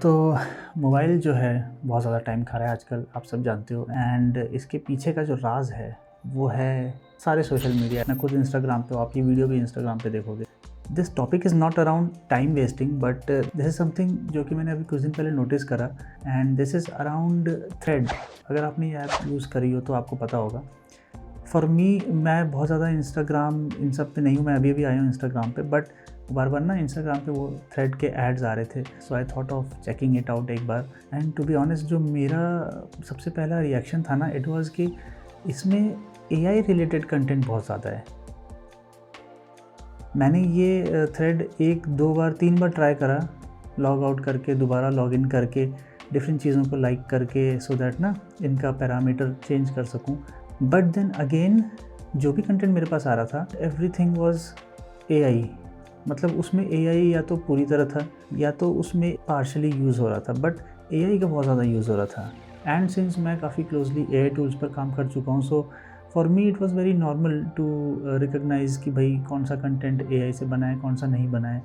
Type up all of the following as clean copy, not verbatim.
तो मोबाइल जो है बहुत ज़्यादा टाइम खा रहा है आजकल, आप सब जानते हो। एंड इसके पीछे का जो राज है वो है सारे सोशल मीडिया। मैं खुद इंस्टाग्राम पे, आप ये वीडियो भी इंस्टाग्राम पे देखोगे। This topic is not around time wasting, but this is something जो कि मैंने अभी कुछ दिन पहले नोटिस करा। And this is around thread. अगर आपने ये ऐप यूज़ करी हो तो आपको पता होगा। फॉर मी, मैं बहुत ज़्यादा इंस्टाग्राम इन सब पे नहीं हूँ। मैं अभी आया हूँ इंस्टाग्राम पे, बट बार बार ना इंस्टाग्राम पे वो थ्रेड के एड्स आ रहे थे। So I thought of checking it out एक बार। एंड टू बी ऑनेस्ट, जो मेरा सबसे पहला रिएक्शन था ना, इट वाज कि इसमें एआई रिलेटेड कंटेंट बहुत ज़्यादा है। मैंने ये थ्रेड 1-2-3 बार ट्राई करा, लॉग आउट करके दोबारा लॉग इन करके डिफरेंट चीज़ों को लाइक करके, सो दैट ना इनका पैरामीटर चेंज कर सकूं। बट देन अगेन, जो भी कंटेंट मेरे पास आ रहा था, एवरीथिंग वाज एआई। मतलब उसमें एआई या तो पूरी तरह था या तो उसमें पार्शली यूज़ हो रहा था, बट एआई का बहुत ज़्यादा यूज़ हो रहा था। एंड सिंस मैं काफ़ी क्लोजली एआई टूल्स पर काम कर चुका हूँ, so for me it was very normal to recognise कि भाई कौन सा कंटेंट एआई से बना है, कौन सा नहीं बना है,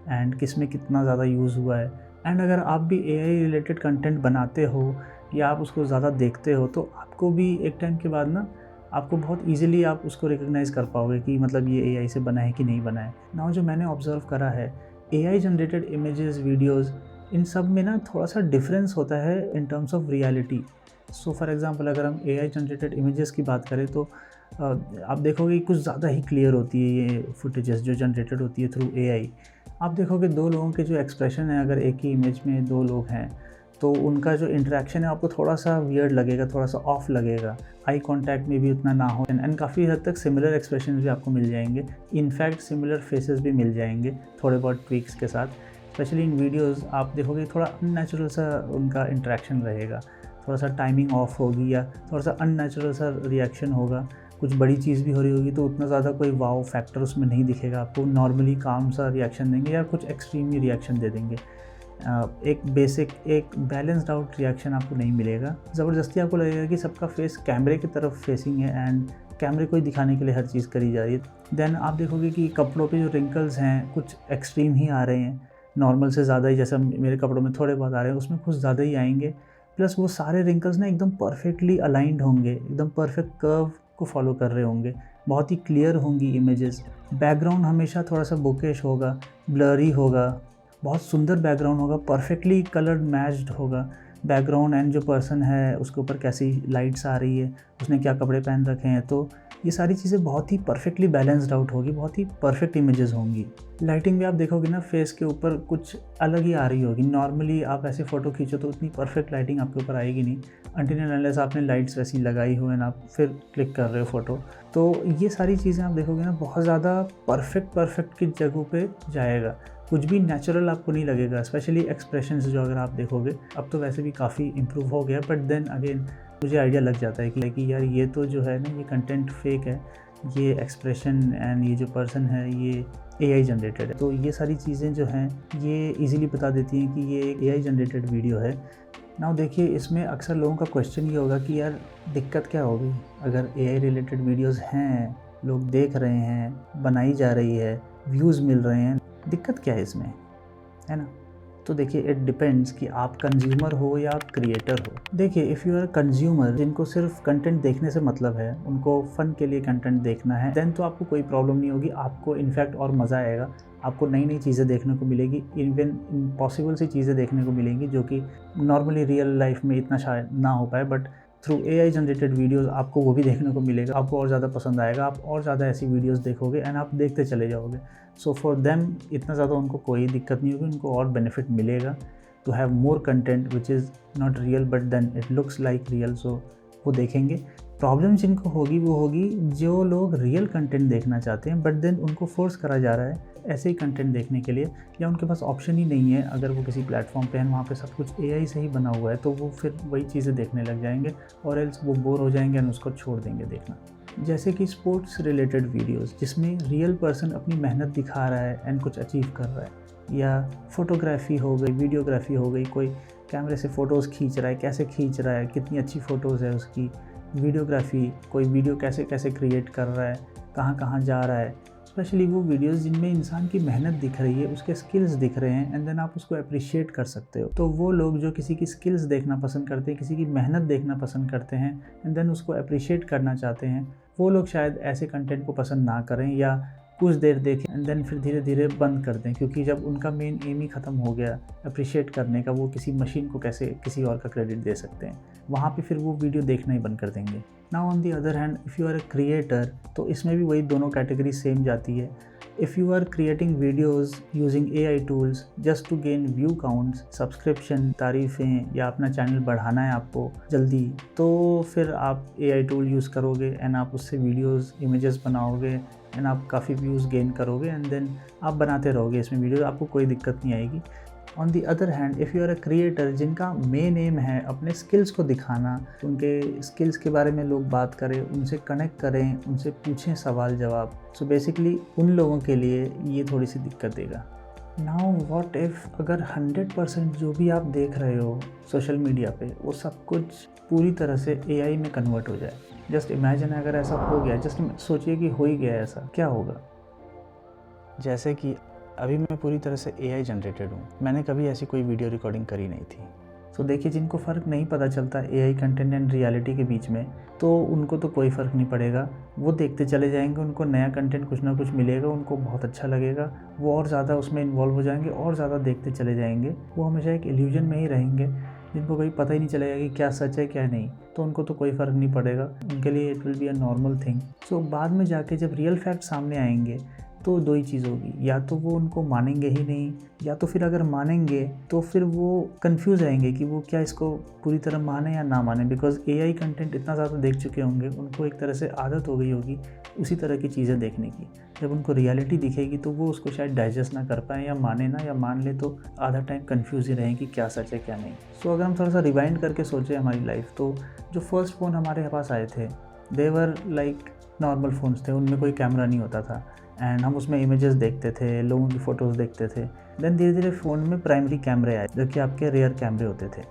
एंड किस में कितना ज़्यादा यूज़ हुआ है। एंड अगर आप भी एआई रिलेटेड कंटेंट बनाते हो या आप उसको ज़्यादा देखते हो, तो आपको भी एक टाइम के बाद ना आपको बहुत ईज़िली आप उसको रिकॉग्नाइज़ कर पाओगे कि मतलब ये एआई से बना है कि नहीं बना है। नाउ जो मैंने ऑब्ज़र्व करा है, एआई जनरेटेड इमेजेस, वीडियोज़, इन सब में ना थोड़ा-सा डिफरेंस होता है in terms of reality. So for example, अगर हम एआई जनरेटेड इमेजेस की बात करें तो आप देखोगे कि कुछ ज़्यादा ही क्लियर होती है ये फुटेजेस जो जनरेटेड होती है थ्रू एआई। आप देखोगे 2 लोगों के जो एक्सप्रेशन है, अगर एक ही इमेज में 2 लोग हैं, तो उनका जो इंटरेक्शन है आपको थोड़ा-सा वियर्ड लगेगा, थोड़ा-सा ऑफ लगेगा। आई कॉन्टैक्ट में भी उतना ना हो, एंड काफ़ी हद तक सिमिलर एक्सप्रेशंस भी आपको मिल जाएंगे। इनफैक्ट सिमिलर फेसेस भी मिल जाएंगे थोड़े बहुत ट्विक्स के साथ। स्पेशली इन वीडियोस आप देखोगे थोड़ा अननेचुरल सा उनका इंटरेक्शन रहेगा, थोड़ा सा टाइमिंग ऑफ होगी या थोड़ा सा अननेचुरल सा रिएक्शन होगा। कुछ बड़ी चीज़ भी हो रही होगी तो उतना ज़्यादा कोई वाव फैक्टर उसमें नहीं दिखेगा आपको। नॉर्मली काम सा रिएक्शन देंगे या कुछ एक्सट्रीम ही रिएक्शन दे देंगे। एक बेसिक, एक बैलेंस्ड आउट रिएक्शन आपको नहीं मिलेगा। ज़बरदस्ती आपको लगेगा कि सबका फेस कैमरे की तरफ फेसिंग है एंड कैमरे को ही दिखाने के लिए हर चीज़ करी जा रही है। देन आप देखोगे कि कपड़ों पे जो रिंकल्स हैं कुछ एक्सट्रीम ही आ रहे हैं, नॉर्मल से ज़्यादा ही। जैसा मेरे कपड़ों में थोड़े बहुत आ रहे हैं, उसमें कुछ ज़्यादा ही आएंगे। प्लस वो सारे रिंकल्स ना एकदम परफेक्टली अलाइंड होंगे, एकदम परफेक्ट कर्व को फॉलो कर रहे होंगे, बहुत ही क्लियर होंगी इमेजेस। बैकग्राउंड हमेशा थोड़ा सा बुकिश होगा, ब्लरी होगा, बहुत सुंदर बैकग्राउंड होगा, परफेक्टली कलर्ड मैच्ड होगा बैकग्राउंड एंड जो पर्सन है उसके ऊपर कैसी लाइट्स आ रही है, उसने क्या कपड़े पहन रखे हैं। तो ये सारी चीज़ें बहुत ही परफेक्टली बैलेंस्ड आउट होगी, बहुत ही परफेक्ट इमेजेस होंगी। लाइटिंग भी आप देखोगे ना, फेस के ऊपर कुछ अलग ही आ रही होगी। नॉर्मली आप ऐसे फ़ोटो खींचो तो उतनी परफेक्ट लाइटिंग आपके ऊपर आएगी नहीं, अनटिल एंड अनलेस आपने लाइट्स वैसी लगाई हो एंड आप फिर क्लिक कर रहे हो फ़ोटो। तो ये सारी चीज़ें आप देखोगे ना, बहुत ज़्यादा परफेक्ट की जगहों पे जाएगा, कुछ भी नेचुरल आपको नहीं लगेगा। स्पेशली एक्सप्रेशंस जो अगर आप देखोगे, अब तो वैसे भी काफ़ी इम्प्रूव हो गया, बट देन अगेन मुझे आइडिया लग जाता है कि यार ये तो जो है ना, ये कंटेंट फेक है, ये एक्सप्रेशन एंड ये जो पर्सन है ये एआई जनरेटेड है। तो ये सारी चीज़ें जो हैं ये इजीली बता देती हैं कि ये एक एआई जनरेटेड वीडियो है। नाउ देखिए, इसमें अक्सर लोगों का क्वेश्चन ये होगा कि यार दिक्कत क्या होगी अगर एआई रिलेटेड वीडियोस हैं, लोग देख रहे हैं, बनाई जा रही है, व्यूज़ मिल रहे हैं, दिक्कत क्या है इसमें, है ना? तो देखिए, इट डिपेंड्स कि आप कंज्यूमर हो या आप क्रिएटर हो। देखिए, इफ़ यू आर कंज्यूमर, जिनको सिर्फ कंटेंट देखने से मतलब है, उनको फ़न के लिए कंटेंट देखना है, देन तो आपको कोई प्रॉब्लम नहीं होगी। आपको इनफैक्ट और मज़ा आएगा, आपको नई नई चीज़ें देखने को मिलेगी, इवन इम्पॉसिबल सी चीज़ें देखने को मिलेंगी जो कि नॉर्मली रियल लाइफ में इतना शायद ना हो पाए, but through AI generated videos आपको वो भी देखने को मिलेगा। आपको और ज़्यादा पसंद आएगा, आप और ज़्यादा ऐसी वीडियोज़ देखोगे एंड आप देखते चले जाओगे। सो फॉर देम इतना ज़्यादा उनको कोई दिक्कत नहीं होगी, उनको और बेनिफिट मिलेगा to have more content which is not real but then it looks like real. So वो देखेंगे। प्रॉब्लम जिनको होगी वो होगी जो लोग रियल कंटेंट देखना चाहते हैं, बट देन उनको फोर्स करा जा रहा है ऐसे ही कंटेंट देखने के लिए, या उनके पास ऑप्शन ही नहीं है। अगर वो किसी प्लेटफॉर्म पे हैं, वहाँ पे सब कुछ एआई से ही बना हुआ है, तो वो फिर वही चीज़ें देखने लग जाएंगे, और एल्स वो बोर हो जाएंगे और उसको छोड़ देंगे देखना। जैसे कि स्पोर्ट्स रिलेटेड वीडियोस जिसमें रियल पर्सन अपनी मेहनत दिखा रहा है एंड कुछ अचीव कर रहा है, या फोटोग्राफी हो गई, वीडियोग्राफी हो गई, कोई कैमरे से फ़ोटोज़ खींच रहा है, कैसे खींच रहा है, कितनी अच्छी फ़ोटोज़ है उसकी, वीडियोग्राफी, कोई वीडियो कैसे कैसे क्रिएट कर रहा है, कहाँ कहाँ जा रहा है। स्पेशली वो वीडियोस जिनमें इंसान की मेहनत दिख रही है, उसके स्किल्स दिख रहे हैं, एंड देन आप उसको अप्रिशिएट कर सकते हो। तो वो लोग जो किसी की स्किल्स देखना पसंद करते हैं, किसी की मेहनत देखना पसंद करते हैं, एंड देन उसको अप्रिशिएट करना चाहते हैं, वो लोग शायद ऐसे कंटेंट को पसंद ना करें या कुछ देर देखें एंड देन फिर धीरे धीरे बंद कर दें, क्योंकि जब उनका मेन एम ही ख़त्म हो गया अप्रिशिएट करने का, वो किसी मशीन को कैसे किसी और का क्रेडिट दे सकते हैं, वहाँ पे फिर वो वीडियो देखना ही बंद कर देंगे। Now on the other hand, if you are a creator, तो इसमें भी वही दोनों कैटेगरी सेम जाती है। If you are creating videos using AI tools just to gain view counts, subscription, तारीफ़ें, या अपना चैनल बढ़ाना है आपको जल्दी, तो फिर आप AI टूल यूज़ करोगे एंड आप उससे वीडियोज़ इमेजेस बनाओगे एंड आप काफ़ी व्यूज़ गेन करोगे एंड देन आप बनाते रहोगे इसमें वीडियो, आपको कोई दिक्कत नहीं आएगी। On the other hand, if you are a creator जिनका मेन एम है अपने स्किल्स को दिखाना, उनके स्किल्स के बारे में लोग बात करें, उनसे कनेक्ट करें, उनसे पूछें सवाल जवाब, सो बेसिकली उन लोगों के लिए ये थोड़ी सी दिक्कत देगा। नाउ व्हाट इफ़ अगर 100% जो भी आप देख रहे हो सोशल मीडिया पे, वो सब कुछ पूरी तरह से AI में कन्वर्ट हो जाए। जस्ट इमेजिन अगर ऐसा हो गया, जस्ट सोचिए कि हो ही गया ऐसा, क्या होगा। जैसे कि अभी मैं पूरी तरह से AI जनरेटेड हूँ, मैंने कभी ऐसी कोई वीडियो रिकॉर्डिंग करी नहीं थी। सो देखिए, जिनको फ़र्क नहीं पता चलता AI कंटेंट एंड रियलिटी के बीच में, तो उनको तो कोई फ़र्क नहीं पड़ेगा, वो देखते चले जाएंगे, उनको नया कंटेंट कुछ ना कुछ मिलेगा, उनको बहुत अच्छा लगेगा, वो और ज़्यादा उसमें इन्वॉल्व हो जाएंगे और ज़्यादा देखते चले जाएंगे। वो हमेशा एक इल्यूजन में ही रहेंगे, जिनको कभी पता ही नहीं चलेगा कि क्या सच है क्या नहीं, तो उनको तो कोई फ़र्क नहीं पड़ेगा, उनके लिए it will be a normal thing. So बाद में जाके जब रियल फैक्ट सामने आएंगे, तो दो ही चीज़ होगी, या तो वो उनको मानेंगे ही नहीं, या तो फिर अगर मानेंगे तो फिर वो कंफ्यूज रहेंगे कि वो क्या इसको पूरी तरह माने या ना माने, बिकॉज AI कंटेंट इतना ज़्यादा देख चुके होंगे, उनको एक तरह से आदत हो गई होगी उसी तरह की चीज़ें देखने की। जब उनको रियलिटी दिखेगी तो वो उसको शायद डाइजेस्ट ना कर पाए, या माने ना, या मान ले तो आधा टाइम कंफ्यूज ही रहें कि क्या सच है क्या नहीं। सो अगर हम थोड़ा सा रिवाइंड करके सोचें हमारी लाइफ, तो जो फर्स्ट फ़ोन हमारे पास आए थे, देवर लाइक नॉर्मल फ़ोन्स थे, उनमें कोई कैमरा नहीं होता था एंड हम उसमें इमेजेस देखते थे, लोगों की फ़ोटोज़ देखते थे। देन धीरे धीरे फ़ोन में प्राइमरी कैमरे आए, जो कि आपके रेयर कैमरे होते थे,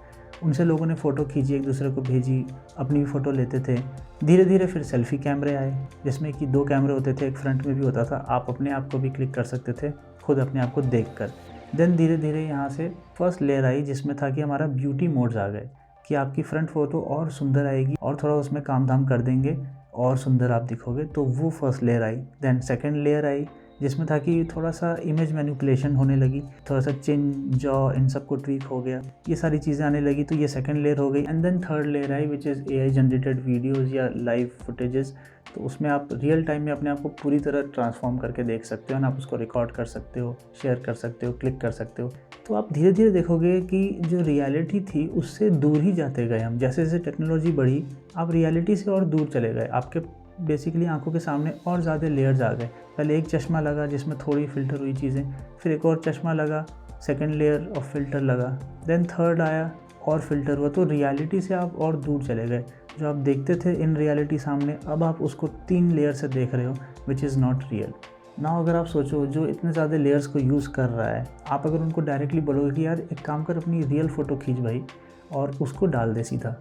उनसे लोगों ने फ़ोटो खींची, एक दूसरे को भेजी, अपनी भी फ़ोटो लेते थे। धीरे धीरे फिर सेल्फ़ी कैमरे आए, जिसमें कि 2 कैमरे होते थे, एक फ्रंट में भी होता था, आप अपने आप को भी क्लिक कर सकते थे खुद अपने आप को देख कर। देन धीरे धीरे यहाँ से फर्स्ट लेयर आई, जिसमें था कि हमारा ब्यूटी मोड्स आ गए, कि आपकी फ्रंट फ़ोटो और सुंदर आएगी, और थोड़ा उसमें काम धाम कर देंगे और सुंदर आप दिखोगे, तो वो first layer I. Then second layer I, जिसमें था कि थोड़ा सा इमेज मैनिपुलेशन होने लगी, थोड़ा सा चिन, जॉ, इन सब को ट्वीक हो गया, ये सारी चीज़ें आने लगी, तो ये सेकंड लेयर हो गई। एंड देन थर्ड लेयर आई, which is AI generated videos या लाइव फुटेजेस। तो उसमें आप रियल टाइम में अपने आप को पूरी तरह ट्रांसफॉर्म करके देख सकते हो, ना आप उसको रिकॉर्ड कर सकते हो, शेयर कर सकते हो, क्लिक कर सकते हो। तो आप धीरे धीरे देखोगे कि जो रियलिटी थी उससे दूर ही जाते गए हम, जैसे जैसे टेक्नोलॉजी बढ़ी, आप रियलिटी से और दूर चले गए, आपके बेसिकली आंखों के सामने और ज़्यादा लेयर्स आ गए। पहले एक चश्मा लगा जिसमें थोड़ी फ़िल्टर हुई चीज़ें, फिर एक और चश्मा लगा, सेकंड लेयर ऑफ फ़िल्टर लगा, देन थर्ड आया और फ़िल्टर हुआ, तो रियलिटी से आप और दूर चले गए। जो आप देखते थे इन रियलिटी सामने, अब आप उसको 3 लेयर से देख रहे हो, विच इज़ नॉट रियल। ना अगर आप सोचो, जो इतने ज़्यादा लेयर्स को यूज़ कर रहा है, आप अगर उनको डायरेक्टली बोलोगे कि यार एक काम कर, अपनी रियल फ़ोटो खींच भाई और उसको डाल दे सीधा,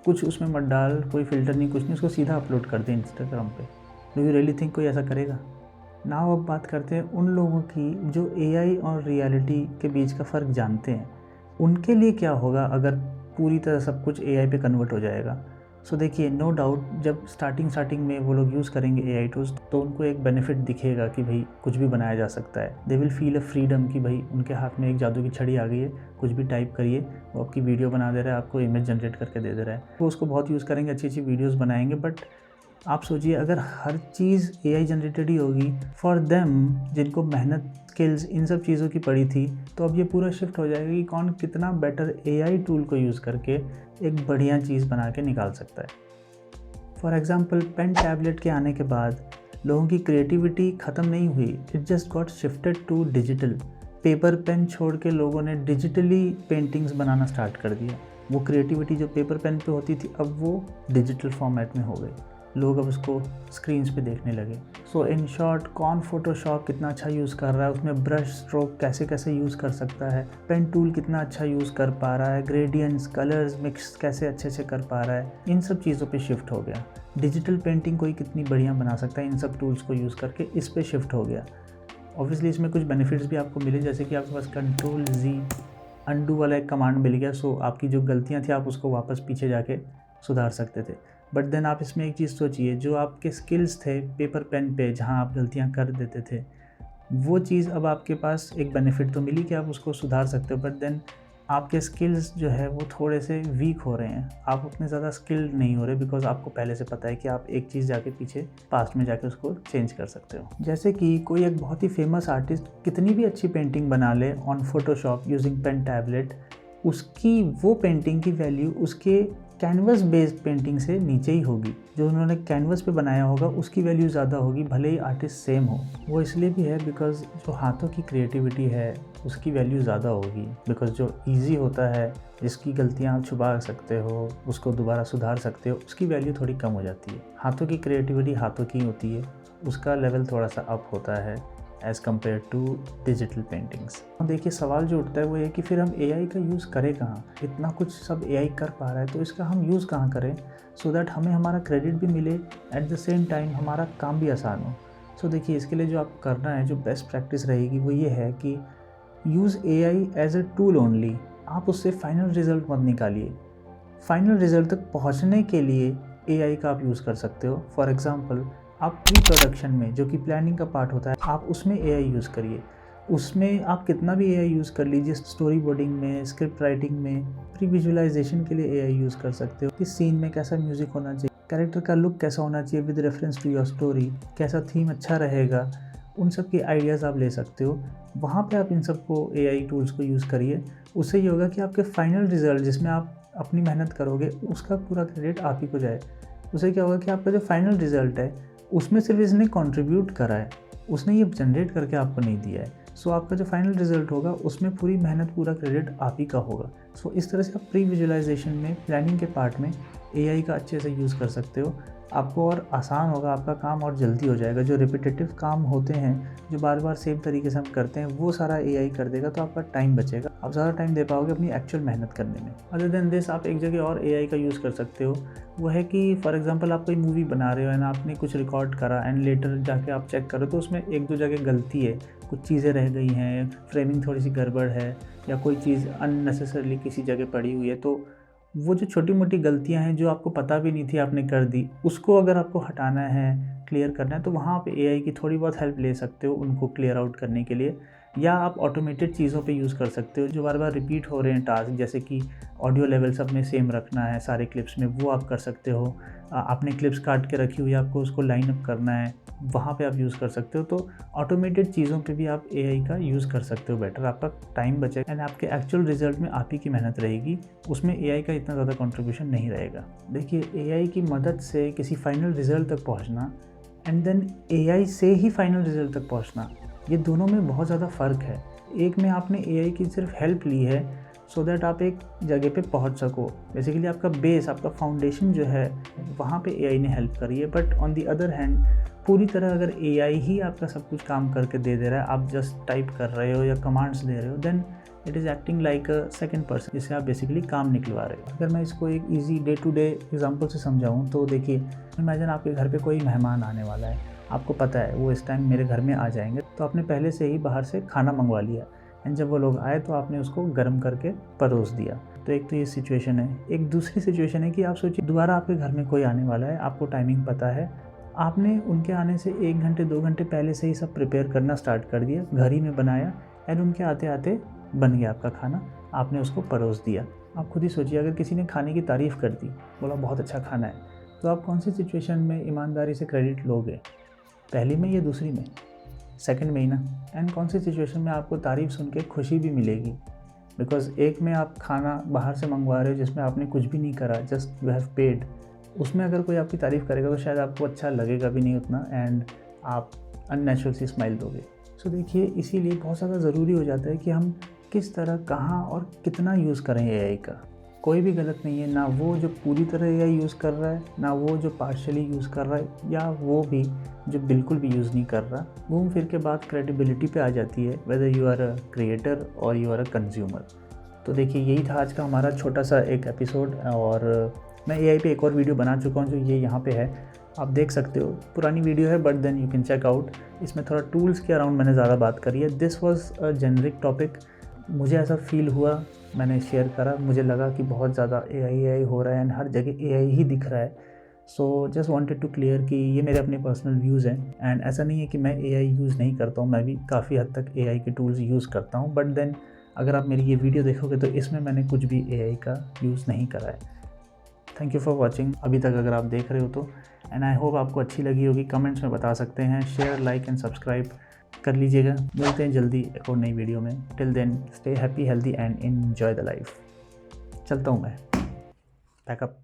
कुछ उसमें मत डाल, कोई फ़िल्टर नहीं, कुछ नहीं, उसको सीधा अपलोड कर दे इंस्टाग्राम पे, डू यू रियली थिंक कोई ऐसा करेगा? नाउ अब बात करते हैं उन लोगों की जो AI और रियलिटी के बीच का फ़र्क जानते हैं, उनके लिए क्या होगा अगर पूरी तरह सब कुछ AI पे कन्वर्ट हो जाएगा। सो देखिए, नो डाउट जब स्टार्टिंग में वो लोग यूज़ करेंगे AI टूल्स, तो उनको एक बेनिफिट दिखेगा कि भाई कुछ भी बनाया जा सकता है। They will feel a freedom कि भाई उनके हाथ में एक जादू की छड़ी आ गई है, कुछ भी टाइप करिए, वो आपकी वीडियो बना दे रहा है, आपको इमेज जनरेट करके दे रहा है। वो उसको बहुत यूज़ करेंगे, अच्छी अच्छी वीडियोज़ बनाएंगे। बट आप सोचिए, अगर हर चीज़ AI जनरेटेड ही होगी फॉर देम, जिनको मेहनत, स्किल्स, इन सब चीज़ों की पड़ी थी, तो अब ये पूरा शिफ्ट हो जाएगा कि कौन कितना बेटर AI टूल को यूज़ करके एक बढ़िया चीज़ बना के निकाल सकता है। फॉर एग्ज़ाम्पल, पेन टैबलेट के आने के बाद लोगों की क्रिएटिविटी ख़त्म नहीं हुई, it just got shifted to digital. Paper pen छोड़ के लोगों ने डिजिटली पेंटिंग्स बनाना स्टार्ट कर दिया। वो क्रिएटिविटी जो पेपर पेन पे होती थी, अब वो डिजिटल फॉर्मेट में हो गई, लोग अब उसको स्क्रीन्स पे देखने लगे। सो इन शॉर्ट, कौन फोटोशॉप कितना अच्छा यूज़ कर रहा है, उसमें ब्रश स्ट्रोक कैसे कैसे यूज़ कर सकता है, पेन टूल कितना अच्छा यूज़ कर पा रहा है, ग्रेडियंट्स, कलर्स मिक्स कैसे अच्छे से कर पा रहा है, इन सब चीज़ों पे शिफ्ट हो गया। डिजिटल पेंटिंग कोई कितनी बढ़िया बना सकता है इन सब टूल्स को यूज़ करके, इस पे शिफ्ट हो गया। ऑब्वियसली इसमें कुछ बेनिफिट्स भी आपको मिले, जैसे कि आपके पास Ctrl+Z अंडू वाला एक कमांड मिल गया। सो आपकी जो गलतियाँ थी आप उसको वापस पीछे जाके सुधार सकते थे। बट देन आप इसमें एक चीज़ सोचिए, जो आपके स्किल्स थे पेपर पेन पे जहाँ आप गलतियाँ कर देते थे, वो चीज़ अब आपके पास एक बेनिफिट तो मिली कि आप उसको सुधार सकते हो, बट देन आपके स्किल्स जो है वो थोड़े से वीक हो रहे हैं। आप उतने ज़्यादा स्किल्ड नहीं हो रहे, बिकॉज आपको पहले से पता है कि आप एक चीज़ जाके पीछे पास्ट में जाके उसको चेंज कर सकते हो। जैसे कि कोई एक बहुत ही फेमस आर्टिस्ट कितनी भी अच्छी पेंटिंग बना ले on Photoshop using pen tablet, उसकी वो पेंटिंग की वैल्यू उसके कैनवस बेस्ड पेंटिंग से नीचे ही होगी। जो उन्होंने कैनवस पे बनाया होगा उसकी वैल्यू ज़्यादा होगी, भले ही आर्टिस्ट सेम हो। वो इसलिए भी है बिकॉज जो हाथों की क्रिएटिविटी है उसकी वैल्यू ज़्यादा होगी, बिकॉज जो इजी होता है, जिसकी गलतियाँ आप छुपा सकते हो, उसको दोबारा सुधार सकते हो, उसकी वैल्यू थोड़ी कम हो जाती है। हाथों की क्रिएटिविटी हाथों की होती है, उसका लेवल थोड़ा सा अप होता है as compare to digital paintings. देखिए सवाल जो उठता है वो है कि फिर हम एआई का यूज़ करें कहाँ? इतना कुछ सब एआई कर पा रहा है तो इसका हम यूज़ कहाँ करें, सो दैट हमें हमारा क्रेडिट भी मिले, एट द सेम टाइम हमारा काम भी आसान हो। सो देखिए इसके लिए जो आप करना है, जो बेस्ट प्रैक्टिस रहेगी वो ये है कि use AI as a tool only. आप उससे फाइनल रिजल्ट मत निकालिए। फाइनल रिजल्ट तक पहुँचने के लिए एआई का आप यूज़ कर सकते हो। फॉर एग्ज़ाम्पल आप प्री प्रोडक्शन में, जो कि प्लानिंग का पार्ट होता है, आप उसमें एआई यूज़ करिए। उसमें आप कितना भी एआई यूज़ कर लीजिए, स्टोरी बोर्डिंग में, स्क्रिप्ट राइटिंग में, प्री विजुअलाइजेशन के लिए एआई यूज़ कर सकते हो। किस सीन में कैसा म्यूज़िक होना चाहिए, कैरेक्टर का लुक कैसा होना चाहिए with reference to your story, कैसा थीम अच्छा रहेगा, उन सब के आइडियाज़ आप ले सकते हो। वहाँ पे आप इन सबको एआई टूल्स को यूज़ करिए। उससे ये होगा कि आपके फाइनल रिजल्ट जिसमें आप अपनी मेहनत करोगे उसका पूरा क्रेडिट आप ही को जाए। उससे क्या होगा कि आपका जो फाइनल रिजल्ट है उसमें सिर्फ इसने कंट्रीब्यूट करा है, उसने ये जनरेट करके आपको नहीं दिया है। सो आपका जो फाइनल रिजल्ट होगा उसमें पूरी मेहनत, पूरा क्रेडिट आप ही का होगा। सो इस तरह से आप प्री विजुअलाइजेशन में, प्लानिंग के पार्ट में एआई का अच्छे से यूज़ कर सकते हो। आपको और आसान होगा, आपका काम और जल्दी हो जाएगा। जो रिपीटेटिव काम होते हैं, जो बार बार सेम तरीके से हम करते हैं, वो सारा एआई कर देगा, तो आपका टाइम बचेगा, आप ज़्यादा टाइम दे पाओगे अपनी एक्चुअल मेहनत करने में। अदर देन दिस आप एक जगह और एआई का यूज़ कर सकते हो, वो है कि फॉर एग्जांपल आप कोई मूवी बना रहे हो एंड आपने कुछ रिकॉर्ड करा एंड लेटर जाके आप चेक करो तो उसमें एक दो जगह गलती है, कुछ चीज़ें रह गई हैं, फ्रेमिंग थोड़ी सी गड़बड़ है, या कोई चीज़ अननेसेसरली किसी जगह पड़ी हुई है, तो वो जो छोटी मोटी गलतियां हैं जो आपको पता भी नहीं थी आपने कर दी, उसको अगर आपको हटाना है, क्लियर करना है, तो वहाँ पे एआई की थोड़ी बहुत हेल्प ले सकते हो उनको क्लियर आउट करने के लिए। या आप ऑटोमेटेड चीज़ों पे यूज़ कर सकते हो जो बार बार रिपीट हो रहे हैं टास्क, जैसे कि ऑडियो लेवल्स अपने सेम रखना है सारे क्लिप्स में, वो आप कर सकते हो। आपने क्लिप्स काट के रखी हुई है, आपको उसको लाइन अप करना है, वहाँ पे आप यूज़ कर सकते हो। तो ऑटोमेटेड चीज़ों पे भी आप एआई का यूज़ कर सकते हो बेटर, आपका टाइम बचेगा एंड आपके एक्चुअल रिजल्ट में आप ही की मेहनत रहेगी, उसमें एआई का इतना ज़्यादा कंट्रीब्यूशन नहीं रहेगा। देखिए एआई की मदद से किसी फाइनल रिजल्ट तक पहुँचना एंड देन एआई से ही फाइनल रिजल्ट तक पहुँचना, ये दोनों में बहुत ज़्यादा फ़र्क है। एक में आपने एआई की सिर्फ हेल्प ली है सो दैट आप एक जगह पे पहुंच सको, बेसिकली आपका बेस, आपका फाउंडेशन जो है वहाँ पे एआई ने हेल्प करी है। But on the other hand पूरी तरह अगर एआई ही आपका सब कुछ काम करके दे दे रहा है, आप जस्ट टाइप कर रहे हो या कमांड्स दे रहे हो, then it is acting like a second person, जिससे आप बेसिकली काम निकलवा रहे हो। अगर मैं इसको एक easy day to day example से समझाऊँ तो देखिए, इमेजिन आपके घर पे कोई मेहमान आने वाला है, आपको पता है वो इस टाइम मेरे घर में आ जाएंगे, तो आपने पहले से ही बाहर से खाना मंगवा लिया एंड जब वो लोग आए तो आपने उसको गर्म करके परोस दिया। तो एक तो ये सिचुएशन है। एक दूसरी सिचुएशन है कि आप सोचिए दोबारा आपके घर में कोई आने वाला है, आपको टाइमिंग पता है, आपने उनके आने से 1 घंटे 2 घंटे पहले से ही सब प्रिपेयर करना स्टार्ट कर दिया, घर ही में बनाया एंड उनके आते आते बन गया आपका खाना, आपने उसको परोस दिया। आप खुद ही सोचिए अगर किसी ने खाने की तारीफ़ कर दी, बोला बहुत अच्छा खाना है, तो आप कौन सी सिचुएशन में ईमानदारी से क्रेडिट लोगे, पहली में या दूसरी में? सेकंड में ही ना। एंड कौन सी सिचुएशन में आपको तारीफ़ सुन के खुशी भी मिलेगी, बिकॉज एक में आप खाना बाहर से मंगवा रहे हो जिसमें आपने कुछ भी नहीं करा, जस्ट यू हैव पेड, उसमें अगर कोई आपकी तारीफ़ करेगा तो शायद आपको अच्छा लगेगा भी नहीं उतना एंड आप अननेचुरल सी स्माइल दोगे। सो देखिए इसीलिए बहुत ज़्यादा ज़रूरी हो जाता है कि हम किस तरह, कहाँ और कितना यूज़ करें एआई का। कोई भी गलत नहीं है, ना वो जो पूरी तरह एआई यूज़ कर रहा है, ना वो जो पार्शियली यूज़ कर रहा है, या वो भी जो बिल्कुल भी यूज़ नहीं कर रहा। घूम फिर के बात क्रेडिबिलिटी पे आ जाती है, whether you are a creator और यू आर अ कंज्यूमर। तो देखिए यही था आज का हमारा छोटा सा एक एपिसोड, और मैं AI पे एक और वीडियो बना चुका हूँ जो ये यहाँ पे है, आप देख सकते हो, पुरानी वीडियो है but then you can check out. इसमें थोड़ा टूल्स के अराउंड मैंने ज़्यादा बात करी है। This was a generic topic, मुझे ऐसा फील हुआ, मैंने शेयर करा, मुझे लगा कि बहुत ज़्यादा AI हो रहा है एंड हर जगह AI ही दिख रहा है। So just wanted to clear कि ये मेरे अपने पर्सनल व्यूज़ हैं एंड ऐसा नहीं है कि मैं AI यूज़ नहीं करता हूँ, मैं भी काफ़ी हद तक AI के टूल्स यूज़ करता हूँ, बट देन अगर आप मेरी ये वीडियो देखोगे तो इसमें मैंने कुछ भी AI का यूज़ नहीं करा है। थैंक यू फॉर वॉचिंग अभी तक अगर आप देख रहे हो तो, एंड आई होप आपको अच्छी लगी होगी। कमेंट्स में बता सकते हैं, शेयर, लाइक एंड सब्सक्राइब कर लीजिएगा। मिलते हैं जल्दी एक और नई वीडियो में। Till then stay happy, healthy and enjoy the life. चलता हूँ मैं, पैकअप।